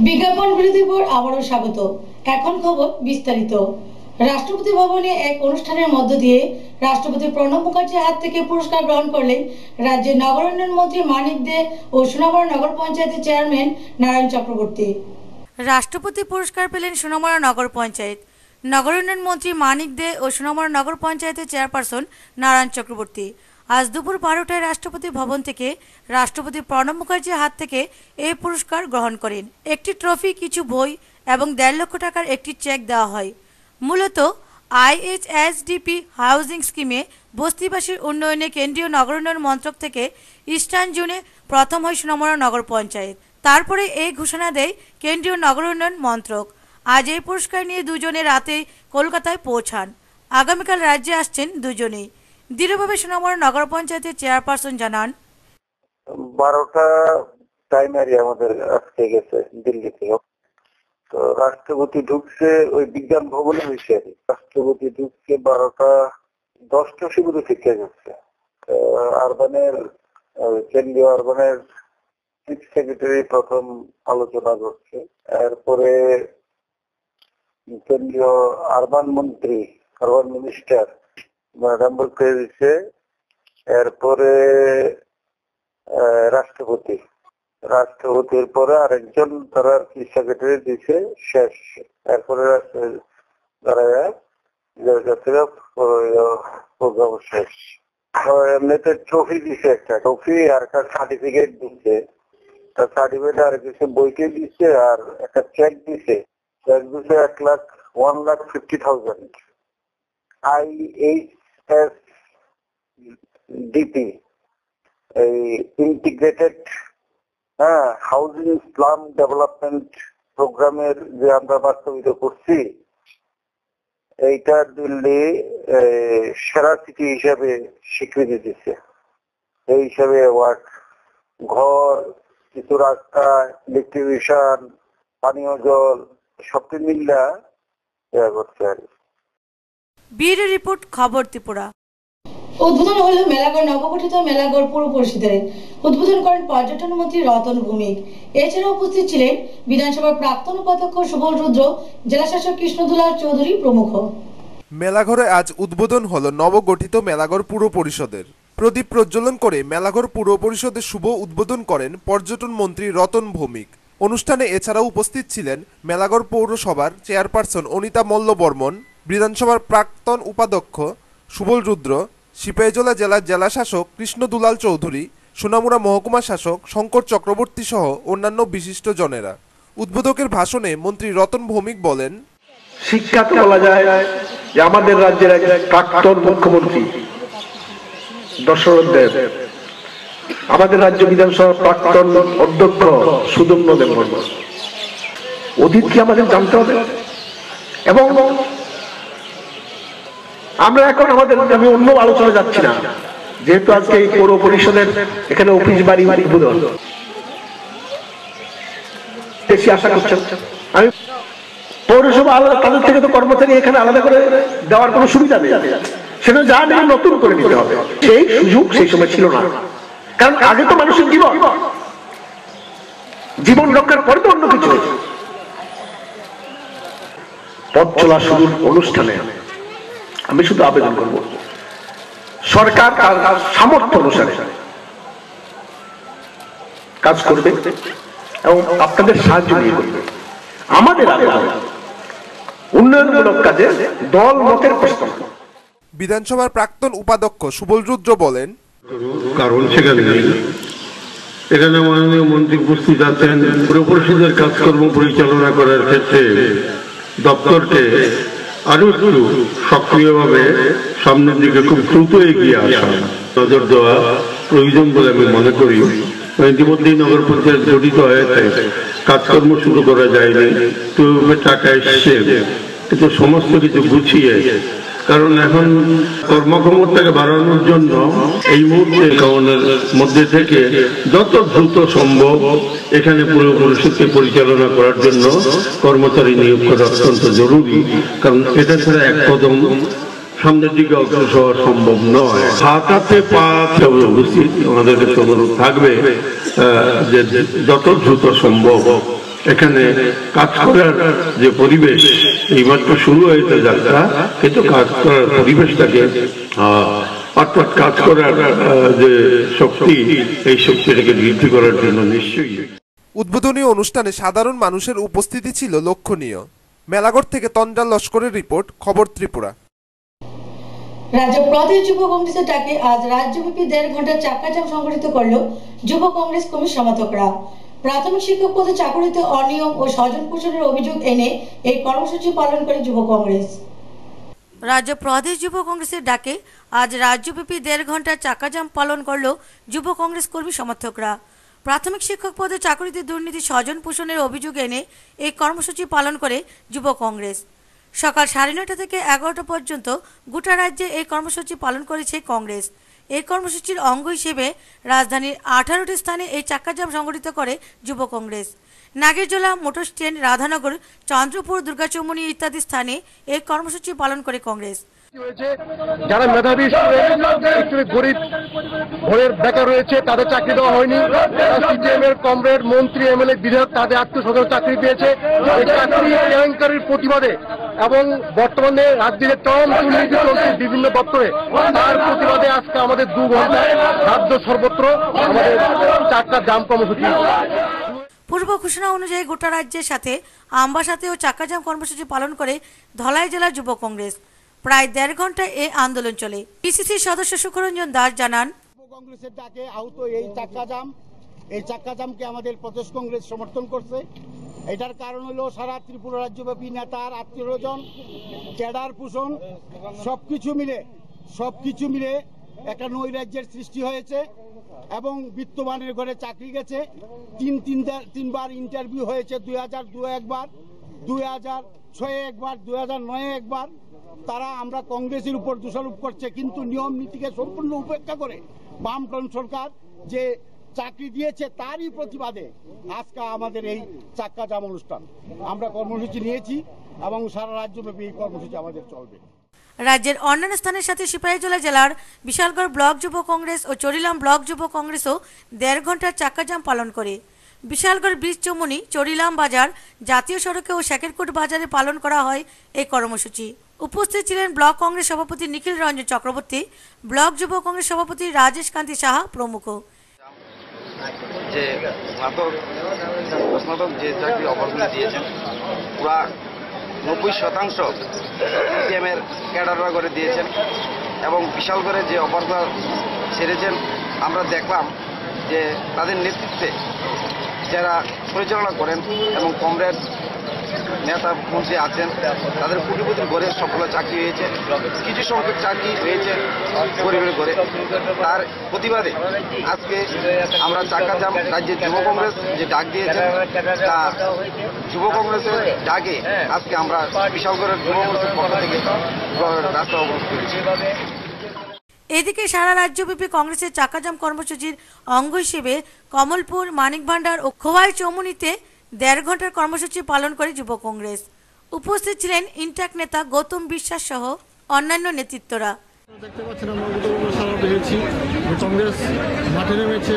বিজ্ঞাপন বিরতির পর আবারও স্বাগত। এখন খবর বিস্তারিত। রাষ্ট্রপতি ভবনে এক অনুষ্ঠানের মধ্য দিয়ে রাষ্ট্রপতি প্রণব মুখার্জির হাত থেকে পুরস্কার গ্রহণ করলেন রাজ্যের নগরোন্নয়ন মন্ত্রী মানিক দে ও সোনামুড়া নগর পঞ্চায়েতের চেয়ারম্যান নারায়ণ চক্রবর্তী। রাষ্ট্রপতি পুরস্কার পেলেন সোনামুড়া নগর পঞ্চায়েত। নগরোন্নয়ন মন্ত্রী মানিক দে ও সোনামুড়া নগর পঞ্চায়েতের চেয়ারপারসন নারায়ণ চক্রবর্তী আজ দুপুর 12টায় রাষ্ট্রপতি ভবন থেকে রাষ্ট্রপতি প্রণব মুখার্জির হাত থেকে এই পুরস্কার গ্রহণ করেন। একটি ট্রফি, কিছু বই এবং 1.5 লক্ষ টাকার একটি চেক দেওয়া হয়। মূলত IHSDP হাউজিং স্কিমে বস্তিবাসীর উন্নয়নে কেন্দ্রীয় নগরোন্নয়ন মন্ত্রক থেকে ইস্টার্ন জোনে প্রথম হয় সোনামুড়া নগর পঞ্চায়েত। তারপরে এই ঘোষণা দেয় কেন্দ্রীয় নগরোন্নয়ন মন্ত্রক। আজ এই পুরস্কার নিয়ে দুজনে রাতে কলকাতায় পৌঁছান। আগামীকাল রাজ্যে আসছেন দুজনেই। দৃঢ়ভাবে সোনামুড়া নগর পঞ্চায়েতের চেয়ারপারসন জানান, 12টা টাইমারি আমাদের আজকে গেছে দিল্লি থেকে। তো রাষ্ট্রপতি ঢুকছে ওই বিজ্ঞান ভবনে হয়েছে। রাষ্ট্রপতি ঢুকছে 12টা 10টা শিবির থেকে গেছে। আরবানের কেন্দ্রীয় আরবানের চিফ সেক্রেটারি প্রথম আলোচনা করছে। এরপরে কেন্দ্রীয় আরবান মন্ত্রী, আরবান মিনিস্টার ম্যাডাম বলতে দিচ্ছে। এরপরে রাষ্ট্রপতির পরে আরেকজন তারা চিফ সেক্রেটারি দিচ্ছে শেষ। এরপরে প্রোগ্রাম শেষ। এমনিতে ট্রফি দিচ্ছে, একটা ট্রফি আর একটা সার্টিফিকেট দিচ্ছে। তার সার্টিফিকেট আর কিছু বইকে দিচ্ছে আর একটা চেক দিচ্ছে। চেক দিচ্ছে 1,50,000 IHSDP এই ইন্টিগ্রেটেড হাউজিং স্লাম ডেভেলপমেন্ট প্রোগ্রামের যে আমরা বাস্তবিত করছি, এইটা দিল্লি সেরা সিটি হিসাবে স্বীকৃতি দিচ্ছে। এই হিসাবে অ্যাওয়ার্ড, ঘর, কিছু রাস্তা, ইলেকট্রিফিকেশন, পানীয় জল সবটি মিল্লা করছে আর কি। ব্যুরো রিপোর্ট, খবর ত্রিপুরা। উদ্বোধন হল মেলাগড় নবগঠিত মেলাগড় পুর পরিষদের। উদ্বোধন করেন পর্যটন মন্ত্রী রতন ভৌমিক। এছাড়া উপস্থিত ছিলেন বিধানসভার প্রাক্তন উপাধ্যক্ষ সুবল রুদ্র, জেলাশাসক কৃষ্ণদুলাল চৌধুরী প্রমুখ। মেলাঘরে আজ উদ্বোধন হলো নবগঠিত মেলাগড় পুর পরিষদের। প্রদীপ প্রজ্বলন করে মেলাগড় পুর পরিষদের শুভ উদ্বোধন করেন পর্যটন মন্ত্রী রতন ভৌমিক। অনুষ্ঠানে এছাড়াও উপস্থিত ছিলেন মেলাগড় পৌরসভার চেয়ারপারসন অনিতা মল্ল বর্মন, বিধানসভার প্রাক্তন উপাধ্যক্ষ সুবল রুদ্র, সিপাহীজলা জেলার জেলাশাসক কৃষ্ণদুলাল চৌধুরী, সোনামুড়া মহকুমা শাসক শঙ্কর চক্রবর্তী সহ অন্যান্য বিশিষ্ট জনেরা। উদ্বোধকের ভাষণে মন্ত্রী রতন ভৌমিক বলেন, শিক্ষাতে বলা যায় যে আমাদের রাজ্যের এক প্রাক্তন মুখ্যমন্ত্রী দশরথ দেব, আমাদের রাজ্য বিধানসভার প্রাক্তন অধ্যক্ষ সুদম্য দেববর্মন। অতীতকে আমাদের জানতে হবে এবং আমরা এখন আমাদের, আমি অন্য আলোচনা যাচ্ছি না, যেহেতু আজকে এই পৌর পরিষদের এখানে অফিস বাড়ি উদ্বোধন, বেশি আশা করছেন। আমি পৌরসভা আলাদা, তাদের থেকে তো কর্মচারী এখানে আলাদা করে দেওয়ার কোনো সুবিধা নেই, সেটা যা নেই নতুন করে নিতে হবে। সেই সুযোগ সেই সময় ছিল না, কারণ আগে তো মানুষের জীবন রক্ষার পরে তো অন্য কিছু। পথ চলা শুরুর অনুষ্ঠানে আমি শুধু আবেদন করব, সরকার তার সামর্থ্য অনুসারে কাজ করবে এবং আপনাদের সাহায্য নিয়ে করবে। আমাদের আবেদন উন্নয়নমূলক কাজে দল মতের প্রশ্ন। বিধানসভার প্রাক্তন উপাধ্যক্ষ সুবল রুদ্র বলেন, কারণ সেখানে এখানে মাননীয় মন্ত্রী উপস্থিত আছেন। পুর পরিষদের কাজকর্ম পরিচালনা করার ক্ষেত্রে দপ্তরকে আরো একটু সক্রিয়ভাবে সামনের দিকে খুব দ্রুত এগিয়ে আসা, নজর দেওয়া প্রয়োজন বলে আমি মনে করি। ইতিমধ্যেই নগর পঞ্চায়েত গঠিত হয়েছে, কাজকর্ম শুরু করা যায়নি, তো টাকা এসছে, কিন্তু সমস্ত কিছু গুছিয়ে, কারণ এখন কর্মক্ষমতাকে বাড়ানোর জন্য এই মুহূর্তে গভর্নর মধ্যে থেকে যত দ্রুত সম্ভব এখানে পুরো পরিষদকে পরিচালনা করার জন্য কর্মচারী নিয়োগ করা অত্যন্ত জরুরি, কারণ এটা ছাড়া এক কদম সামনের দিকে অগ্রসর হওয়া সম্ভব নয়। হাতে পা উপস্থিত আমাদের কাছে অনুরোধ থাকবে যে যত দ্রুত সম্ভব এখানে কাজ করার যে পরিবেশ এইমাত্র শুরু হয়েছে যাত্রা, কিন্তু কাজ করার পরিবেশটাকে অর্থাৎ কাজ করার যে শক্তি, এই শক্তিটাকে বৃদ্ধি করার জন্য নিশ্চয়ই। উদ্বোধনী অনুষ্ঠানে সাধারণ মানুষের উপস্থিতি ছিল লক্ষণীয়। মেলাঘর থেকে তন্দ্রা লস্করের রিপোর্ট, খবর ত্রিপুরা। রাজ্য প্রদেশ যুব কংগ্রেসের ডাকে আজ রাজ্যব্যাপী 1.5 ঘন্টা চাক্কা জাম সংগঠিত করল যুব কংগ্রেস কর্মী সমর্থকরা। প্রাথমিক শিক্ষক পদে চাকরিতে অনিয়ম ও স্বজন পোষণের অভিযোগ এনে এই কর্মসূচি পালন করে যুব কংগ্রেস। রাজ্য প্রদেশ যুব কংগ্রেসের ডাকে আজ রাজ্যব্যাপী 1.5 ঘন্টা চাক্কা জাম পালন করল যুব কংগ্রেস কর্মী সমর্থকরা। প্রাথমিক শিক্ষক পদে চাকরিতে দুর্নীতি, স্বজন পোষণের অভিযোগ এনে এই কর্মসূচি পালন করে যুব কংগ্রেস। সকাল 9:30 থেকে 11টা পর্যন্ত গোটা রাজ্যে এই কর্মসূচি পালন করেছে কংগ্রেস। এই কর্মসূচির অঙ্গ হিসেবে রাজধানীর 18টি স্থানে এই চাক্কা জাম সংগঠিত করে যুব কংগ্রেস। নাগেরজোলা, মোটর স্ট্যান্ড, রাধানগর, চন্দ্রপুর, দুর্গাচৌমুহনী ইত্যাদি স্থানে এই কর্মসূচি পালন করে কংগ্রেস। যারা মেধাবী একটু গরিব ঘরের বেকার রয়েছে, তাদের চাকরি দেওয়া হয়নি। সিপিএম এর কমরেড, মন্ত্রী, এমএলএ, বিধায়ক তাদের আত্মীয়-স্বজন চাকরি পেয়েছে। এই চাকরি কেলেঙ্কারির প্রতিবাদে এবং বর্তমানে রাজ্যের চরম দুর্নীতি চলছে বিভিন্ন দপ্তরে, তার প্রতিবাদে আজকে আমাদের 2 ঘন্টায় রাজ্য সর্বত্র আমাদের চাক্কা জাম কর্মসূচি। পূর্ব ঘোষণা অনুযায়ী গোটা রাজ্যের সাথে আমবাসাতেও চাক্কা জাম কর্মসূচি পালন করে ধলাই জেলার যুব কংগ্রেস। প্রায় 1.5 ঘন্টা এই আন্দোলন চলে। পিসিসি সদস্য সুখরঞ্জন দাস জানান, যুব কংগ্রেসের ডাকে আহত এই চাক্কা জামকে আমাদের প্রদেশ কংগ্রেস সমর্থন করছে। এটার কারণ হলো সারা ত্রিপুরা রাজ্যব্যাপী নেতার আত্মীয়স্বজন, ক্যাডার পোষণ সবকিছু মিলে একটা নৈরাজ্যের সৃষ্টি হয়েছে এবং বিত্তবানের ঘরে চাকরি গেছে। তিনবার ইন্টারভিউ হয়েছে, 2002 একবার, 2006 একবার, 2009 একবার। তারা আমরা কংগ্রেসের উপর দোষারোপ করছে, কিন্তু নিয়ম নীতিকে সম্পূর্ণ উপেক্ষা করে বামফ্রন্ট সরকার যে চাকরি দিয়েছে তারই প্রতিবাদে আজকে আমাদের এই চাক্কা জাম অনুষ্ঠান। আমরা কর্মসূচি নিয়েছি এবং সারা রাজ্যব্যাপী এই কর্মসূচি আমাদের চলবে। রাজ্যের অন্যান্য স্থানের সাথে সিপাহীজলা জেলার বিশালগড় ব্লক যুব কংগ্রেস ও চরিলাম ব্লক যুব কংগ্রেসও 1.5 ঘন্টার চাক্কা জাম পালন করে। বিশালগড় ব্রিজ চৌমুহনী, চরিলাম বাজার, জাতীয় সড়কে ও শেখেরকোট বাজারে পালন করা হয় এই কর্মসূচি। উপস্থিত ছিলেন ব্লক কংগ্রেস সভাপতি নিখিল রঞ্জন চক্রবর্তী, ব্লক যুব কংগ্রেস সভাপতি রাজেশ কান্তি সাহা প্রমুখ। যে স্নাতক যে চাকরি অফারগুলি দিয়েছেন, পুরা 90% সিপিএমের ক্যাডাররা করে দিয়েছেন এবং বিশাল করে যে অফারটা ছেড়েছেন, আমরা দেখলাম যে তাদের নেতৃত্বে যারা পরিচালনা করেন এবং কমরেড নেতা মন্ত্রী আছেন, তাদের কোটিপতির ঘরে সবগুলো চাকরি হয়েছে, কিছু সংখ্যক চাকরি হয়েছে গরিবের ঘরে। তার প্রতিবাদে আজকে আমরা চাক্কা জাম রাজ্যের যুব কংগ্রেস যে ডাক দিয়েছে, তা যুব কংগ্রেসের ডাকে আজকে আমরা বিশালগড়ের যুব কংগ্রেসের পক্ষ থেকে রাস্তা অবরোধ করেছি। এদিকে সারা রাজ্যব্যাপী কংগ্রেসের চাক্কা জাম কর্মসূচির অঙ্গ হিসেবে কমলপুর, মানিকভান্ডার ও খোয়াই চৌমুহনীতে 1.5 ঘন্টার কর্মসূচি পালন করে যুব কংগ্রেস। উপস্থিত ছিলেন ইন্টাক নেতা গৌতম বিশ্বাস সহ অন্যান্য নেতৃত্বরা। দেখতে পাচ্ছেন আমরা সারা পেয়েছি যে কংগ্রেস মাঠে নেমেছে।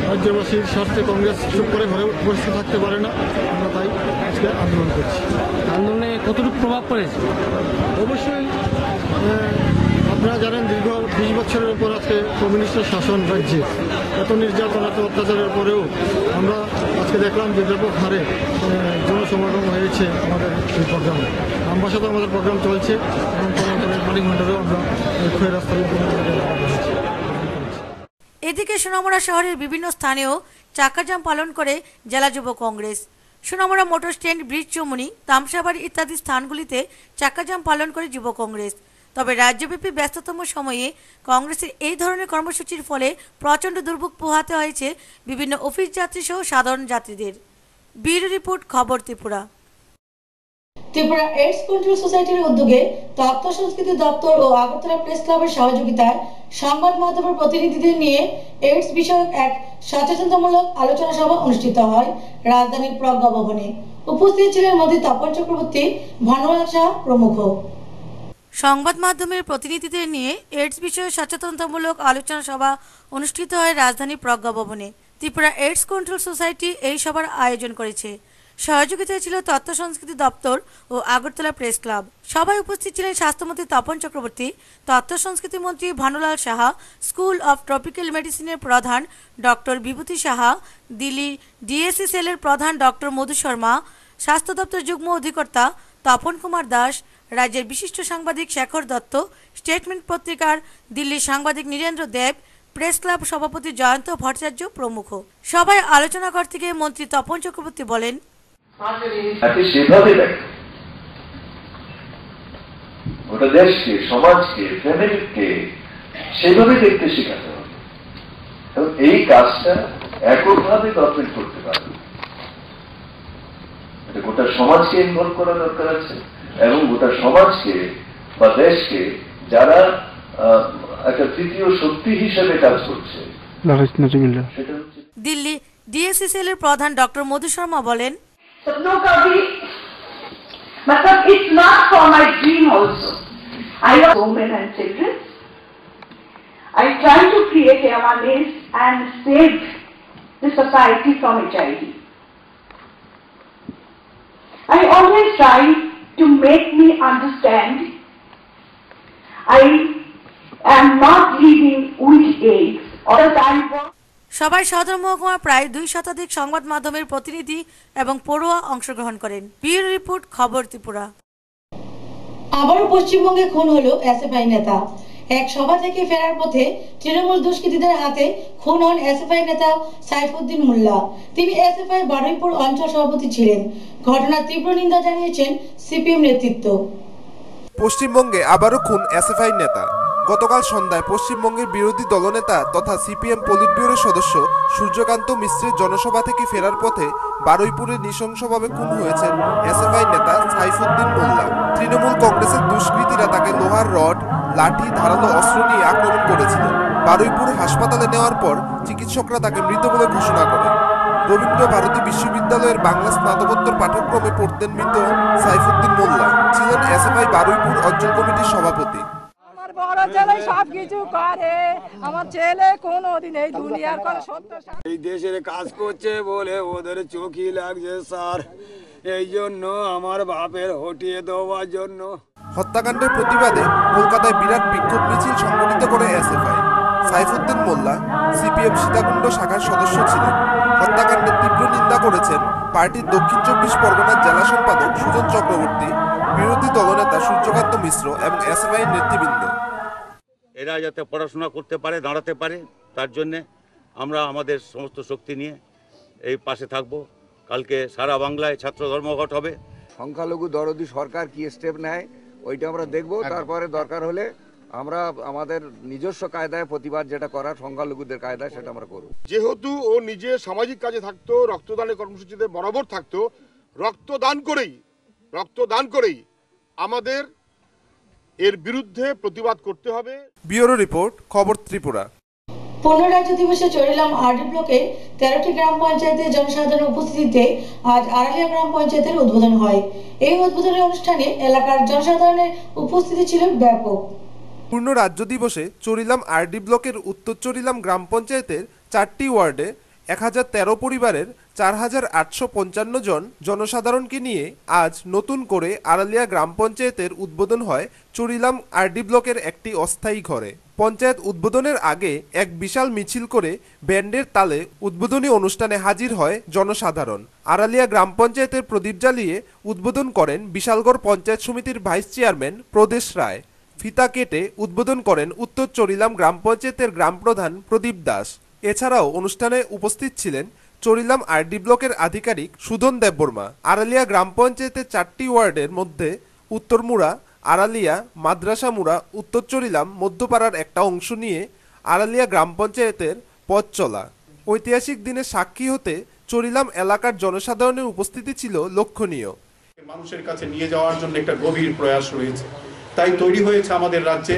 রাজ্যবাসীর স্বার্থে কংগ্রেস চুপ করে ঘরে বসে থাকতে পারে না, আমরা তাই আজকে আন্দোলন করছি। আন্দোলনে কতটুকু প্রভাব পড়েছে? অবশ্যই আপনারা জানেন দীর্ঘ 20 বছরের উপর আজকে কমিউনিস্টের শাসন রাজ্যে, এত নির্যাতন, এত অত্যাচারের পরেও আমরা আজকে দেখলাম যে ব্যাপক হারে জনসমাগম হয়েছে আমাদের এই প্রোগ্রামে। আমবাসাতে আমাদের প্রোগ্রাম চলছে এবং মানিকভান্ডারেও আমরা খোয়াই রাস্তার হয়েছি। এদিকে সোনামুড়া শহরের বিভিন্ন স্থানেও চাক্কা জাম পালন করে জেলা যুব Congress. Sonamura motor stand, bridge Chowmuhani, Tamsabari ইত্যাদি স্থানগুলিতে চাক্কা জাম পালন করে যুব কংগ্রেস। তবে রাজ্যব্যাপী ব্যস্ততম সময়ে কংগ্রেসের এই ধরনের কর্মসূচির ফলে প্রচণ্ড দুর্ভোগ পোহাতে হয়েছে বিভিন্ন অফিস যাত্রী সহ সাধারণ যাত্রীদের। ব্যুরো রিপোর্ট, খবর ত্রিপুরা। ত্রিপুরা এইডস কন্ট্রোল সোসাইটির উদ্যোগে তথ্য সংস্কৃতি দপ্তর ও আগরতলা প্রেস ক্লাবের সহযোগিতায় সংবাদ মাধ্যমের প্রতিনিধিদের নিয়ে এইডস বিষয়ক এক সচেতনতামূলক আলোচনা সভা অনুষ্ঠিত হয় রাজধানীর প্রজ্ঞা ভবনে। উপস্থিত ছিলেন মোদী, তপন চক্রবর্তী, ভানুলাল শাহ প্রমুখ। সংবাদ মাধ্যমের প্রতিনিধিদের নিয়ে এইডস বিষয়ে সচেতনতামূলক আলোচনা সভা অনুষ্ঠিত হয় রাজধানী প্রজ্ঞা ভবনে। ত্রিপুরা এইডস কন্ট্রোল সোসাইটি এই সভার আয়োজন করেছে। সহযোগিতায় ছিল তথ্য সংস্কৃতি দপ্তর ও আগরতলা প্রেস ক্লাব। সভায় উপস্থিত ছিলেন স্বাস্থ্যমন্ত্রী তপন চক্রবর্তী, তথ্য সংস্কৃতি মন্ত্রী Bhanulal Saha, school of tropical মেডিসিনের প্রধান ডক্টর বিভূতি সাহা, দিল্লি ডিএসসি সেলের প্রধান ডক্টর মধু শর্মা, স্বাস্থ্য দপ্তর যুগ্ম অধিকর্তা তপন কুমার দাস, রাজ্যের বিশিষ্ট সাংবাদিক শেখর দত্ত, স্টেটমেন্ট পত্রিকার দিল্লির সাংবাদিক নীরেন্দ্র দেব, প্রেস ক্লাব সভাপতি জয়ন্ত ভট্টাচার্য প্রমুখ। সভায় আলোচনা করতে গিয়ে মন্ত্রী তপন চক্রবর্তী বলেন, সেভাবে দেখে ওটা দেশকে, সমাজকে, ফ্যামিলিকে সেভাবে দেখতে শেখাতে হবে। এবং এই কাজটা এককভাবে গভর্নমেন্ট করতে পারবে, এটা গোটা সমাজকে ইনভলভ করা দরকার আছে এবং গোটা সমাজকে বা দেশকে যারা একটা তৃতীয় শক্তি হিসেবে কাজ করছে। দিল্লি ডিএসসি সেলের প্রধান ডক্টর মধু শর্মা বলেন, सपनों का भी मतलब it's not for my dream also. I love women and children. I try to create awareness and save the society from HIV. I always try to make me understand I am not living with AIDS or I want. সভায় সদর মহকুমার প্রায় 2 শতাধিক সংবাদ মাধ্যমের প্রতিনিধি এবং পড়ুয়া অংশগ্রহণ করেন। ব্যুরো রিপোর্ট, খবর ত্রিপুরা। আবারও পশ্চিমবঙ্গে খুন হলো এসএফআই নেতা। এক সভা থেকে ফেরার পথে তৃণমূল দুষ্কৃতীদের হাতে খুন হন এসএফআই নেতা সাইফুদ্দিন মোল্লা। তিনি এসএফআই বারুইপুর অঞ্চল সভাপতি ছিলেন। ঘটনার তীব্র নিন্দা জানিয়েছেন সিপিএম নেতৃত্ব। পশ্চিমবঙ্গে আবারও খুন এসএফআই নেতা। গতকাল সন্ধ্যায় পশ্চিমবঙ্গের বিরোধী দলনেতা তথা সিপিএম পলিট ব্যুরোর সদস্য সূর্যকান্ত মিশ্রের জনসভা থেকে ফেরার পথে বারুইপুরে নৃশংসভাবে খুন হয়েছেন এসএফআই নেতা সাইফুদ্দিন মোল্লা। তৃণমূল কংগ্রেসের দুষ্কৃতীরা তাকে লোহার রড, লাঠি, ধারালো অস্ত্র নিয়ে আক্রমণ করেছিলেন। বারুইপুর হাসপাতালে নেওয়ার পর চিকিৎসকরা তাকে মৃত বলে ঘোষণা করেন। রবীন্দ্র ভারতী বিশ্ববিদ্যালয়ের বাংলা স্নাতকোত্তর পাঠ্যক্রমে পড়তেন মৃত সাইফুদ্দিন মোল্লা। ছিলেন এসএফআই বারুইপুর অঞ্চল কমিটির সভাপতি। বড় ছেলে সবকিছু করে, আমার ছেলে কোনোদিন এই দুনিয়ার কোনো সত্য এই দেশের কাজ করছে বলে ওদের চোখই লাগছে স্যার, এই জন্য আমার বাপের হটিয়ে দেওয়ার জন্য। হত্যাকাণ্ডের প্রতিবাদে কলকাতায় বিরাট বিক্ষোভ মিছিল সংগঠিত করে এসএফআই। সাইফুদ্দিন মোল্লা সিপিএম সীতাকুণ্ড শাখার সদস্য ছিলেন। হত্যাকাণ্ডের তীব্র নিন্দা করেছেন পার্টির দক্ষিণ 24 পরগনার জেলা সম্পাদক সুজন চক্রবর্তী, বিরোধী দলনেতা সূর্যকান্ত মিশ্র এবং এসএফআই নেতৃবৃন্দ। এরা যাতে পড়াশোনা করতে পারে, দাঁড়াতে পারে, তার জন্য আমরা আমাদের সমস্ত শক্তি নিয়ে এই পাশে থাকব। কালকে সারা বাংলায় ছাত্র ধর্মঘট হবে। সংখ্যালঘু দরদি সরকার কি স্টেপ নেয় ওইটা আমরা দেখব। তারপরে দরকার হলে আমরা আমাদের নিজস্ব কায়দায় প্রতিবাদ যেটা করার সংখ্যালঘুদের কায়দায় সেটা আমরা করব। যেহেতু ও নিজে সামাজিক কাজে থাকতো, রক্তদানের কর্মসূচিতে বরাবর থাকতো, রক্তদান করেই আমাদের এর বিরুদ্ধে প্রতিবাদ করতে হবে। ব্যুরো রিপোর্ট, খবর ত্রিপুরা। 15 রাজ্য দিবসে চরিলাম আরডি ব্লকের 13টি গ্রাম পঞ্চায়েতের জনসাধারণের উপস্থিতিতে আজ আড়ালিয়া গ্রাম পঞ্চায়েতের উদ্বোধন হয়। এই উদ্বোধনী অনুষ্ঠানে এলাকার জনসাধারণের উপস্থিতি ছিল ব্যাপক। পূর্ণ রাজ্য দিবসে চরিলাম আরডি ব্লকের উত্তর চরিলাম গ্রাম পঞ্চায়েতের 4টি ওয়ার্ডে 1013 পরিবারের 4855 জন জনসাধারণকে নিয়ে আজ নতুন করে আড়ালিয়া গ্রাম পঞ্চায়েতের উদ্বোধন হয় চরিলাম আরডি ব্লকের একটি অস্থায়ী ঘরে। পঞ্চায়েত উদ্বোধনের আগে এক বিশাল মিছিল করে ব্যান্ডের তালে উদ্বোধনী অনুষ্ঠানে হাজির হয় জনসাধারণ। আড়ালিয়া গ্রাম পঞ্চায়েতের প্রদীপ জ্বালিয়ে উদ্বোধন করেন বিশালগড় পঞ্চায়েত সমিতির ভাইস চেয়ারম্যান প্রদেশ রায়। ফিতা কেটে উদ্বোধন করেন উত্তর চরিলাম গ্রাম পঞ্চায়েতের গ্রাম প্রধান প্রদীপ দাস। এছাড়াও অনুষ্ঠানে উপস্থিত ছিলেন চরিলাম আরডি ব্লকের আধিকারিক সুধন দেববর্মা। আড়ালিয়া গ্রাম পঞ্চায়েতের 4টি ওয়ার্ডের মধ্যে উত্তরমুড়া, আড়ালিয়া, মাদ্রাসামুড়া, উত্তর চরিলাম, মধ্যপাড়ার একটা অংশ নিয়ে আড়ালিয়া গ্রাম পঞ্চায়েতের পথ চলা। ঐতিহাসিক দিনে সাক্ষী হতে চরিলাম এলাকার জনসাধারণের উপস্থিতি ছিল লক্ষণীয়। মানুষের কাছে নিয়ে যাওয়ার জন্য একটা গভীর প্রয়াস রয়েছে, তাই তৈরি হয়েছে আমাদের রাজ্যে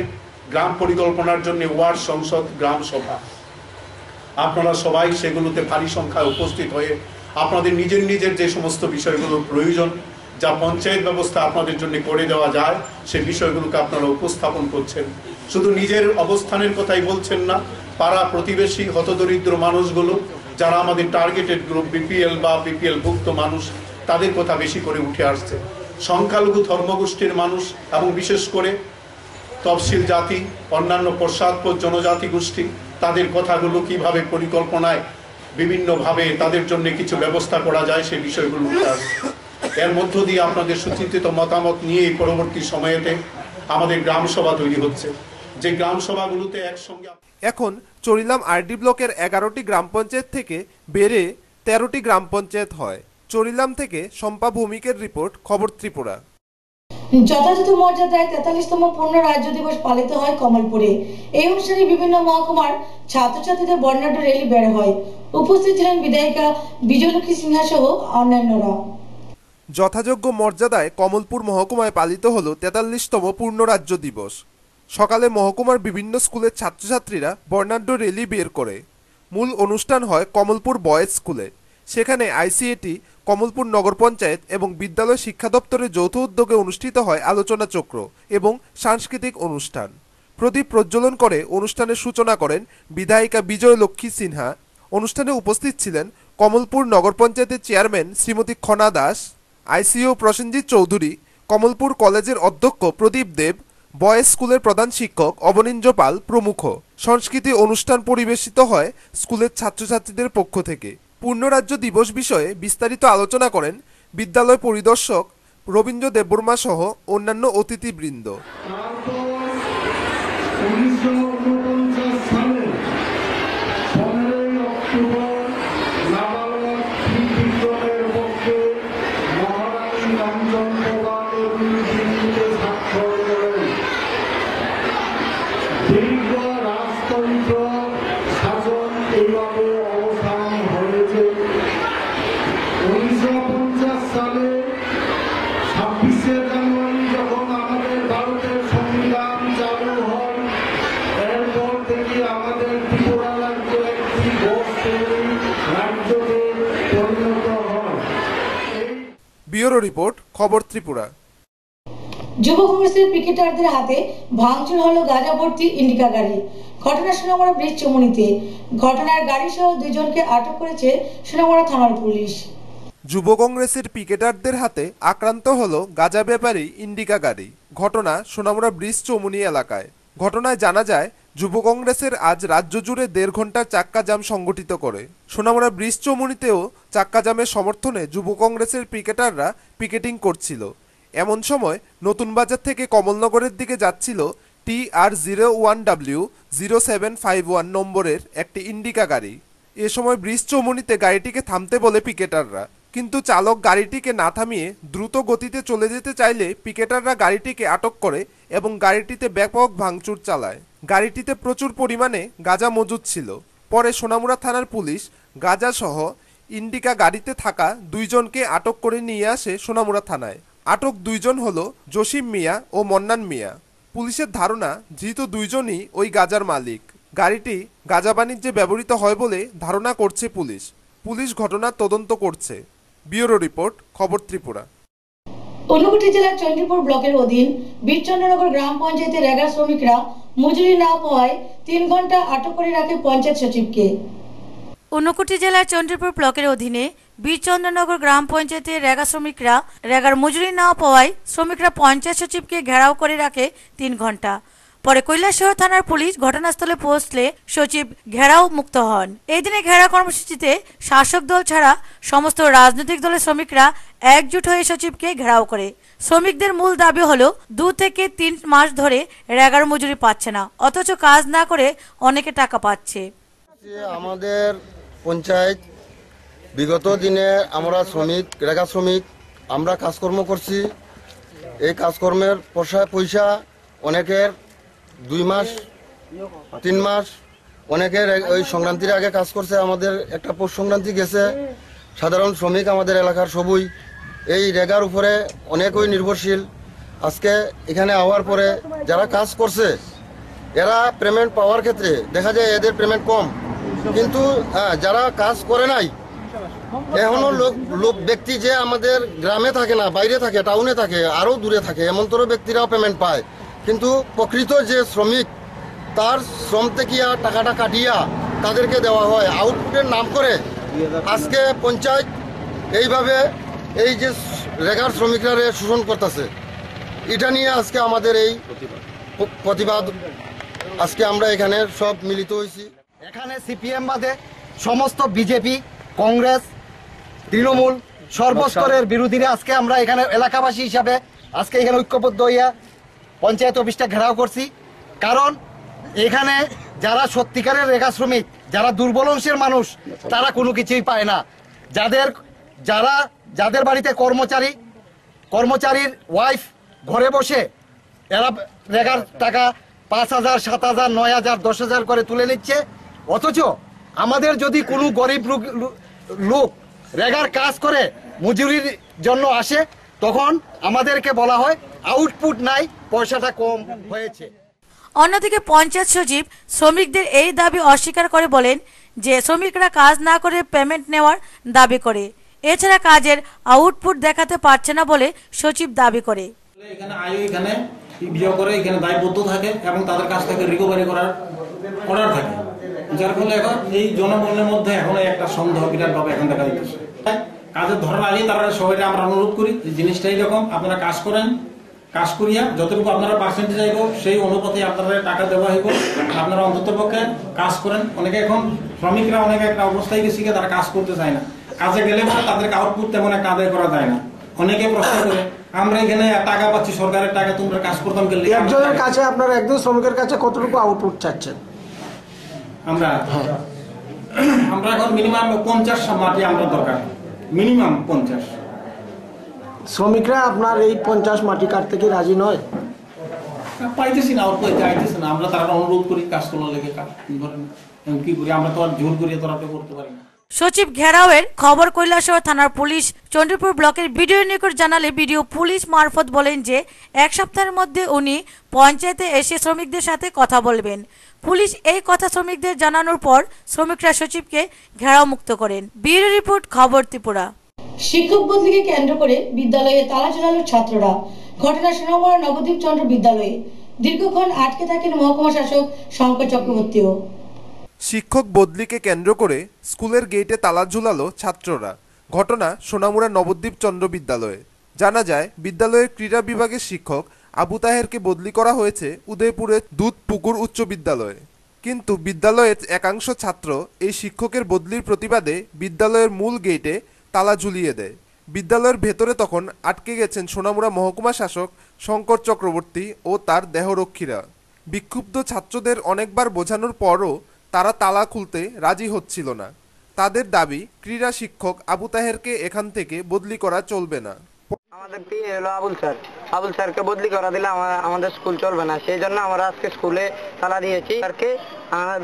গ্রাম পরিকল্পনার জন্য ওয়ার্ড সংসদ, গ্রাম সভা। আপনারা সবাই সেগুলোতে ভারী সংখ্যায় উপস্থিত হয়ে আপনাদের নিজের নিজের যে সমস্ত বিষয়গুলোর প্রয়োজন, যা পঞ্চায়েত ব্যবস্থা আপনাদের জন্য করে দেওয়া যায়, সেই বিষয়গুলোকে আপনারা উপস্থাপন করছেন। শুধু নিজের অবস্থানের কথাই বলছেন না, পাড়া প্রতিবেশী হতদরিদ্র মানুষগুলো যারা আমাদের টার্গেটেড গ্রুপ, বিপিএল বা বিপিএল ভুক্ত মানুষ, তাদের কথা বেশি করে উঠে আসছে। সংখ্যালঘু ধর্মগোষ্ঠীর মানুষ এবং বিশেষ করে তফসিল জাতি, অন্যান্য পশ্চাৎপদ জনজাতি গোষ্ঠী, তাদের কথাগুলো কিভাবে পরিকল্পনায় বিভিন্নভাবে তাদের জন্য কিছু ব্যবস্থা করা যায় সেই বিষয়গুলো উঠে আসছে। এর মধ্য দিয়ে আপনাদের সুচিন্তিত মতামত নিয়ে পরবর্তী সময়েতে আমাদের গ্রাম সভা তৈরি হচ্ছে, যে গ্রাম সভাগুলোতে একসঙ্গে এখন চরিলাম আরডি ব্লকের 11টি গ্রাম পঞ্চায়েত থেকে বেড়ে 13টি গ্রাম পঞ্চায়েত হয়। চরিলাম থেকে শম্পা ভৌমিকের রিপোর্ট, খবর ত্রিপুরা। যথাযথ মর্যাদায় 43তম পূর্ণ রাজ্য দিবস পালিত হয় কমলপুরে। এই অনুষ্ঠানে বিভিন্ন মহকুমার ছাত্রছাত্রীদের বর্ণাঢ্য র্যালি বের হয়। উপস্থিত ছিলেন বিধায়িকা বিজয়লক্ষ্মী সিনহা সহ অন্যান্যরা। যথাযোগ্য মর্যাদায় কমলপুর মহকুমায় পালিত হল 43তম পূর্ণ রাজ্য দিবস। সকালে মহকুমার বিভিন্ন স্কুলের ছাত্রছাত্রীরা বর্ণাঢ্য র্যালি বের করে। মূল অনুষ্ঠান হয় কমলপুর বয়েজ স্কুলে। সেখানে আইসিএটি, কমলপুর নগর পঞ্চায়েত এবং বিদ্যালয় শিক্ষা দপ্তরের যৌথ উদ্যোগে অনুষ্ঠিত হয় আলোচনা চক্র এবং সাংস্কৃতিক অনুষ্ঠান। প্রদীপ প্রজ্বলন করে অনুষ্ঠানের সূচনা করেন বিধায়িকা বিজয়লক্ষ্মী সিনহা। অনুষ্ঠানে উপস্থিত ছিলেন কমলপুর নগর পঞ্চায়েতের চেয়ারম্যান শ্রীমতী খনা দাস, আইসিও প্রসেনজিৎ চৌধুরী, কমলপুর কলেজের অধ্যক্ষ প্রদীপ দেব, বয়েজ স্কুলের প্রধান শিক্ষক অবনীন্দ্র পাল প্রমুখ। সংস্কৃতি অনুষ্ঠান পরিবেশিত হয় স্কুলের ছাত্রছাত্রীদের পক্ষ থেকে। পূর্ণরাজ্য দিবস বিষয়ে বিস্তারিত আলোচনা করেন বিদ্যালয় পরিদর্শক রবীন্দ্র দেববর্মা সহ অন্যান্য অতিথিবৃন্দ। ব্যুরো রিপোর্ট, খবর ত্রিপুরা। যুব কংগ্রেসের ক্রিকেটারদের হাতে ভাঙচুর হলো গাঁজা ভর্তি ইন্ডিকা গাড়ি। ঘটনা সোনামুড়া ব্রিজ চমুনিতে। ঘটনার গাড়ি সহ দুইজনকে আটক করেছে সোনামুড়া থানার পুলিশ। যুব কংগ্রেসের ক্রিকেটারদের হাতে আক্রান্ত হলো গাঁজা ব্যাপারী ইন্ডিকা গাড়ি। ঘটনা সোনামুড়া ব্রিজ চমুনি এলাকায়। ঘটনায় জানা যায়, যুব কংগ্রেসের আজ রাজ্য জুড়ে 1.5 ঘন্টার চাক্কা জাম সংগঠিত করে। সোনামুড়া ব্রিজ চমুনিতেও চাক্কা জামের সমর্থনে যুব কংগ্রেসের ক্রিকেটাররা পিকেটিং করছিল। এমন সময় নতুন বাজার থেকে কমলনগরের দিকে যাচ্ছিল TR01W0751 নম্বরের একটি ইন্ডিকা গাড়ি। এ সময় ব্রিজ চমুনিতে গাড়িটিকে থামতে বলে পিকেটাররা, কিন্তু চালক গাড়িটিকে না থামিয়ে দ্রুত গতিতে চলে যেতে চাইলে পিকেটাররা গাড়িটিকে আটক করে এবং গাড়িটিতে ব্যাপক ভাঙচুর চালায়। গাড়িটিতে প্রচুর পরিমাণে গাঁজা মজুদ ছিল। পরে সোনামুড়া থানার পুলিশ গাঁজা সহ ইন্ডিকা গাড়িতে থাকা 2 জনকে আটক করে নিয়ে আসে সোনামুড়া থানায়। আটক 2 জন হলো জসিম মিয়া ও মন্নান মিয়া। পুলিশের ধারণা, ধৃত 2 জনই ওই গাঁজার মালিক। গাড়িটি গাঁজা বাণিজ্যে ব্যবহৃত হয় বলে ধারণা করছে পুলিশ। পুলিশ ঘটনার তদন্ত করছে। ব্যুরো রিপোর্ট, খবর ত্রিপুরা। ঊনকোটি জেলার চণ্ডীপুর ব্লকের অধীন বীরচন্দ্রনগর গ্রাম পঞ্চায়েতের রেগা শ্রমিকরা মজুরি না পাওয়ায় 3 ঘন্টা আটক করে রাখে পঞ্চায়েত সচিবকে। ঊনকোটি জেলার চণ্ডীপুর ব্লকের অধীনে বীরচন্দ্রনগর গ্রাম পঞ্চায়েতের রেগা শ্রমিকরা রেগার মজুরি না পাওয়ায় শ্রমিকরা পঞ্চায়েত সচিবকে ঘেরাও করে রাখে 3 ঘন্টা। পরে কৈলাসহর থানার পুলিশ ঘটনাস্থলে পৌঁছলে সচিব ঘেরাও মুক্ত হন। এই দিনে ঘেরাও কর্মসূচিতে শাসক দল ছাড়া সমস্ত রাজনৈতিক দলের শ্রমিকরা একজোট হয়ে সচিবকে ঘেরাও করে। শ্রমিকদের মূল দাবি হলো 2 থেকে 3 মাস ধরে রেগার মজুরি পাচ্ছে না, অথচ কাজ না করে অনেকে টাকা পাচ্ছে। আমাদের পঞ্চায়েত বিগত দিনে আমরা শ্রমিক, রেগা শ্রমিক, আমরা কাজকর্ম করছি। এই কাজকর্মের পয়সা অনেকের 2 মাস 3 মাস, অনেকের ওই সংক্রান্তির আগে কাজ করছে। আমাদের একটা পৌষ সংক্রান্তি গেছে। সাধারণ শ্রমিক আমাদের এলাকার সবই এই রেগার উপরে অনেকই নির্ভরশীল। আজকে এখানে আওয়ার পরে যারা কাজ করছে এরা পেমেন্ট পাওয়ার ক্ষেত্রে দেখা যায় এদের পেমেন্ট কম, কিন্তু যারা কাজ করে নাই এখনো লোক ব্যক্তি যে আমাদের গ্রামে থাকে না, বাইরে থাকে, টাউনে থাকে, আরও দূরে থাকে, এমনতর ব্যক্তিরাও পেমেন্ট পায়। কিন্তু প্রকৃত যে শ্রমিক তার শ্রম থেকে টাকাটা কাটিয়া তাদেরকে দেওয়া হয় আউটপুটের নাম করে। আজকে পঞ্চায়েত এইভাবে এই যে রেগার শ্রমিকরা শোষণ করতেছে, এটা নিয়ে আজকে আমাদের এই প্রতিবাদ, আজকে আমরা এখানে সব মিলিত হয়েছি। এখানে সিপিএম বাদে সমস্ত বিজেপি, কংগ্রেস, তৃণমূল সর্বস্তরের বিরোধীরা আজকে আমরা এখানে এলাকাবাসী হিসাবে আজকে এখানে ঐক্যবদ্ধ হইয়া পঞ্চায়েত অফিসটা ঘেরাও করছি। কারণ এখানে যারা সত্যিকারের রেখা শ্রমিক, যারা দুর্বল অংশের মানুষ, তারা কোনো কিছুই পায় না। যাদের বাড়িতে কর্মচারীর ওয়াইফ ঘরে বসে এরা রেখার টাকা 5,000, 7,000, 9,000, 10,000 করে তুলে নিচ্ছে, অথচ আমাদের যদি কোনো গরিব লোক রেগার কাজ করে মজুরির জন্য আসে, তখন আমাদেরকে বলা হয় আউটপুট নাই, পয়সাটা কম হয়েছে। অন্যদিকে পঞ্চায়েত সচিব শ্রমিকদের এই দাবি অস্বীকার করে বলেন যে শ্রমিকরা কাজ না করে পেমেন্ট নেওয়ার দাবি করে, এছাড়া কাজের আউটপুট দেখাতে পারছে না বলে সচিব দাবি করে। এখানে এখানে বিয়োগ করে এখানে দায়বদ্ধ থাকে এবং তাদের কাছ থেকে রিকভারি করার অর্ডার থাকে, যার ফলে এখন এই জনগণের মধ্যে এখন একটা সন্দেহ বিরাটভাবে এখন দেখা দিতেছে। কাজের ধরার আগে তারা সবাইকে আমরা অনুরোধ করি যে জিনিসটা এইরকম, আপনারা কাজ করেন, কাজ করিয়া যতটুকু আপনারা পার্সেন্টেজ আইব সেই অনুপাতে আপনারা টাকা দেওয়া হইব, আপনারা অন্তত পক্ষে কাজ করেন। অনেকে এখন শ্রমিকরা অনেকে একটা অবস্থায় গেছি তারা কাজ করতে চায় না, কাজে গেলে পরে তাদেরকে আউটপুট তেমন একটা আদায় করা যায় না। অনেকে প্রশ্ন করে আমরা এখানে টাকা পাচ্ছি সরকারের টাকা, তোমরা কাজ করতাম গেলে একজনের কাছে আপনারা একজন শ্রমিকের কাছে কতটুকু আউটপুট চাচ্ছেন? আমরা এখন মিনিমাম 50 মাটি আমরা দরকার, মিনিমাম 50। শ্রমিকরা আপনার এই 50 মাটি কাটতে কি রাজি নয়? পাইতেছি না, আইতেছি না। আমরা তারা অনুরোধ করি কাজ করার লেগে, কি করি আমরা তো আর জোর করিয়ে তোরাতে করতে পারি না। সচিব ঘেরাওয়ের খবর কৈলাসহর থানার পুলিশ চন্দ্রপুর ব্লকের বিডিও নিকট জানালে বিডিও পুলিশ মারফত বলেন যে এক সপ্তাহের মধ্যে উনি পঞ্চায়েতে এসে শ্রমিকদের সাথে কথা বলবেন। পুলিশ এই কথা শ্রমিকদের জানানোর পর শ্রমিকরা সচিবকে ঘেরাও মুক্ত করেন। ব্যুরো রিপোর্ট, খবর ত্রিপুরা। শিক্ষক বদলিকে কেন্দ্র করে বিদ্যালয়ে তালা ঝোলালো ছাত্ররা। ঘটনা সোনামুড়া নবদ্বীপ চন্দ্র বিদ্যালয়ে দীর্ঘক্ষণ আটকে থাকেন মহকুমা শাসক শঙ্কর চক্রবর্তীও। শিক্ষক বদলিকে কেন্দ্র করে স্কুলের গেটে তালা ঝুলালো ছাত্ররা। ঘটনা সোনামুড়া নবদ্বীপ চন্দ্র বিদ্যালয়ে। জানা যায় বিদ্যালয়ের ক্রীড়া বিভাগের শিক্ষক আবু তাহেরকে বদলি করা হয়েছে উদয়পুরের দুধপুকুর উচ্চ বিদ্যালয়ে, কিন্তু বিদ্যালয়ের একাংশ ছাত্র এই শিক্ষকের বদলির প্রতিবাদে বিদ্যালয়ের মূল গেটে তালা ঝুলিয়ে দেয়। বিদ্যালয়ের ভেতরে তখন আটকে গেছেন সোনামুড়া মহকুমা শাসক শঙ্কর চক্রবর্তী ও তার দেহরক্ষীরা। বিক্ষুব্ধ ছাত্রদের অনেকবার বোঝানোর পরও তারা তালা খুলতে রাজি হচ্ছিল না। তাদের দাবি ক্রীড়া শিক্ষক আবু তাহেরকে এখান থেকে বদলি করা চলবে না। আমাদের পিএ হলো আবুল স্যারকে বদলি করা দিলে আমাদের স্কুল চলবে না, সেই জন্য আমরা আজকে স্কুলে তালা দিয়েছি, স্যারকে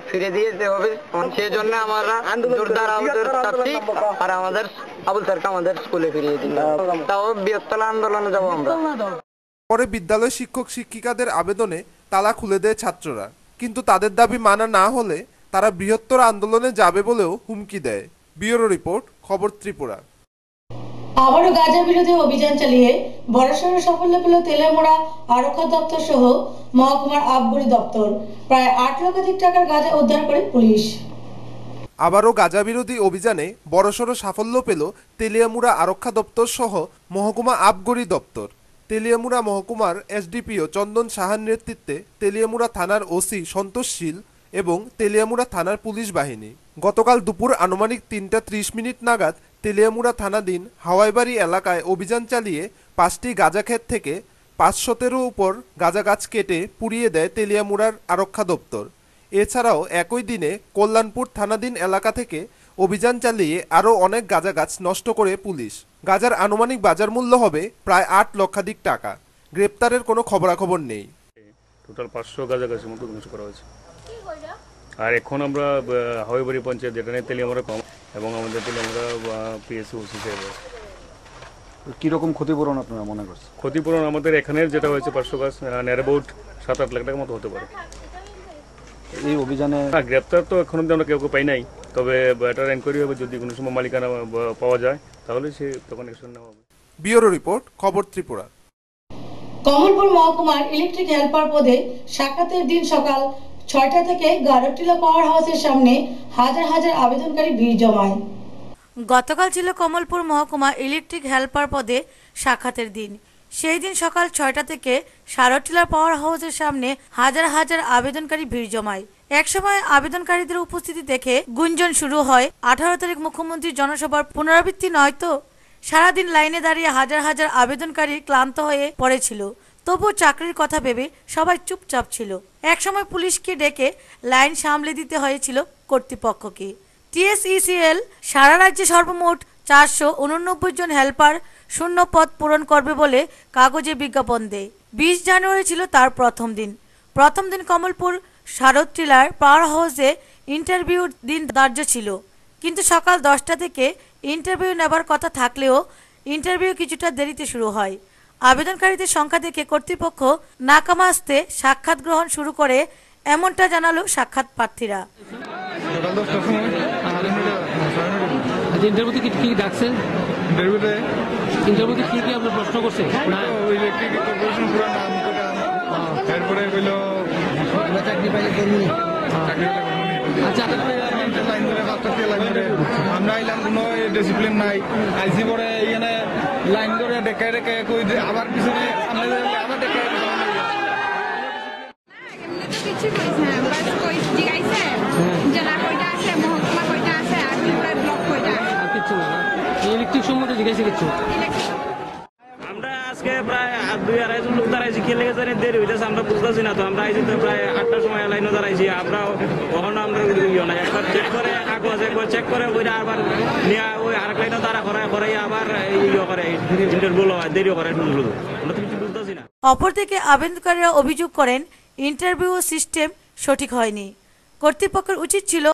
ফিরে দিয়ে যেতে হবে। সেই জন্য আমরা জোরদার আবেদন চাচ্ছি আর আমাদের আবুল স্যারকে আমাদের স্কুলে ফিরিয়ে দিন, তাও বৃহত্তর আন্দোলনে যাবো আমরা। পরে বিদ্যালয় শিক্ষক শিক্ষিকাদের আবেদনে তালা খুলে দেয় ছাত্ররা, কিন্তু তাদের দাবি মানা না হলে তারা বৃহত্তর আন্দোলনে যাবে বলেও হুমকি দেয়। ব্যুরো রিপোর্ট, খবর ত্রিপুরা। আবারও গাঁজা বিরোধী অভিযান চালিয়ে বড়সড় সাফল্য পেল তেলিয়ামুড়া আরক্ষা দপ্তর সহ মহকুমার আবগারি দপ্তর। প্রায় 8 লক্ষাধিক টাকার গাঁজা উদ্ধার করে পুলিশ। আবারও গাঁজা বিরোধী অভিযানে বড়সড় সাফল্য পেল তেলিয়ামুড়া আরক্ষা দপ্তর সহ মহকুমা আবগারি দপ্তর। তেলিয়ামুড়া মহকুমার এসডিপিও চন্দন সাহার নেতৃত্বে তেলিয়ামুড়া থানার ওসি সন্তোষ শীল এবং তেলিয়ামুড়া থানার পুলিশ বাহিনী গতকাল দুপুর আনুমানিক 3টা 30 নাগাদ তেলিয়ামুড়া থানাধীন হাওয়াইবাড়ি এলাকায় অভিযান চালিয়ে 5টি গাঁজা ক্ষেত থেকে 500-এরও উপর গাঁজা গাছ কেটে পুড়িয়ে দেয় তেলিয়ামুড়ার আরক্ষা দপ্তর। এছাড়াও একই দিনে কল্যাণপুর থানাধীন এলাকা থেকে অভিযান চালিয়ে আরও অনেক গাঁজা গাছ নষ্ট করে পুলিশ। গাঁজার আনুমানিক বাজার মূল্য হবে প্রায় 8 লক্ষাধিক টাকা। গ্রেপ্তারের কোনো খবরাখবর নেই। টোটাল 500 গাঁজা গাছের মতো ধ্বংস করা হয়েছে। আর এখন আমরা হাওয়াইবাড়ি পঞ্চায়েত, যেটা নিয়ে তেলিয়ামুড়া কম এবং আমাদের তেলিয়ামুড়া পিএসসি ওসি সাহেব। কীরকম ক্ষতিপূরণ আপনারা মনে করছেন? ক্ষতিপূরণ আমাদের এখানের যেটা হয়েছে 500 গাছ, নিয়ার অ্যাবাউট 7-8 লাখ টাকার মতো হতে পারে। এই অভিযানে গ্রেপ্তার তো এখন অব্দি আমরা কেউ পাই নাই, তবে এটার এনকোয়ারি হবে, যদি কোনো সময় মালিকানা পাওয়া যায় তাহলে সে তখন অ্যাকশন নেওয়া হবে। ব্যুরো রিপোর্ট, খবর ত্রিপুরা। কমলপুর মহকুমার ইলেকট্রিক হেল্পার পদে সাক্ষাতের দিন সকাল 6টা থেকে গারটিলা পাওয়ার হাউসের সামনে হাজার হাজার আবেদনকারী ভিড় জমায়। গতকাল ছিল কমলপুর মহকুমা ইলেকট্রিক হেল্পার পদে সাক্ষাতের দিন। সেই দিন সকাল 6টা থেকে সারটিলার পাওয়ার হাউসের সামনে হাজার হাজার আবেদনকারী ভিড় জমায়। একসময় আবেদনকারীদের উপস্থিতি দেখে গুঞ্জন শুরু হয় 18 তারিখ মুখ্যমন্ত্রীর জনসভার পুনরাবৃত্তি নয় তো। সারাদিন লাইনে দাঁড়িয়ে হাজার হাজার আবেদনকারী ক্লান্ত হয়ে পড়েছিল, তবুও চাকরির কথা ভেবে সবাই চুপচাপ ছিল। একসময় পুলিশকে ডেকে লাইন সামলে দিতে হয়েছিল কর্তৃপক্ষকে। TSECL সারা রাজ্যে সর্বমোট 489 জন হেল্পার শূন্য পদ পূরণ করবে বলে কাগজে বিজ্ঞাপন দেয়। 20 জানুয়ারি ছিল তার প্রথম দিন। প্রথম দিন কমলপুর সারটিলার পাওয়ার হাউসে ইন্টারভিউর দিন ধার্য ছিল, কিন্তু সকাল 10টা থেকে ইন্টারভিউ নেবার কথা থাকলেও ইন্টারভিউ কিছুটা দেরিতে শুরু হয়। আবেদনকারীদের সংখ্যা দেখে কর্তৃপক্ষ নাকামাস্তে সাক্ষাৎ গ্রহণ শুরু করে, এমনটা জানালো সাক্ষাৎ প্রার্থীরা। ইন্টারভিউতে কি ডাকছে? ইন্টারভিউতে কি আপনার প্রশ্ন করছে? ইলেকট্রিক কর্পোরেশন পুরো নাম এরপরে হইল চাকরি পাইলে করবি, আচ্ছা লাইন ধরে 5টা লাইন ধরে আমরা আইলাম, কোনো ডিসিপ্লিন নাই। আইসি পরে এখানে লাইন ধরে ডেকে ডেকে কই আবার পিছনে সামনে আবার ডেকে কিছু কইছে না, বাস কই জিগাইছে জেলা কইটা আছে, মহকুমা কইটা আছে, আর ব্লক কইটা আছে, আর কিছু না। ইলেকট্রিক সম্বন্ধে জিজ্ঞাসা কিছু আমরা আজকে প্রায় 2-2.5 জন লোক দাঁড়াইছি, কে লেগে জানি দেরি হইতেছে আমরা বুঝতেছি না। তো আমরা আইছি তো প্রায় 8টার সময় লাইনে দাঁড়াইছি। আমরা কখনো আমরা একবার চেক করে কাগজ একবার চেক করে ওইটা আবার নিয়ে ওই আরেক লাইনে দাঁড়া করাই আবার করে ইন্টারভিউ দেরি করে, আমরা তো কিছু বুঝতেছি না। অপরদিকে আবেদনকারীরা অভিযোগ করেন ইন্টারভিউ সিস্টেম সঠিক হয়নি। কর্তৃপক্ষের উচিত ছিল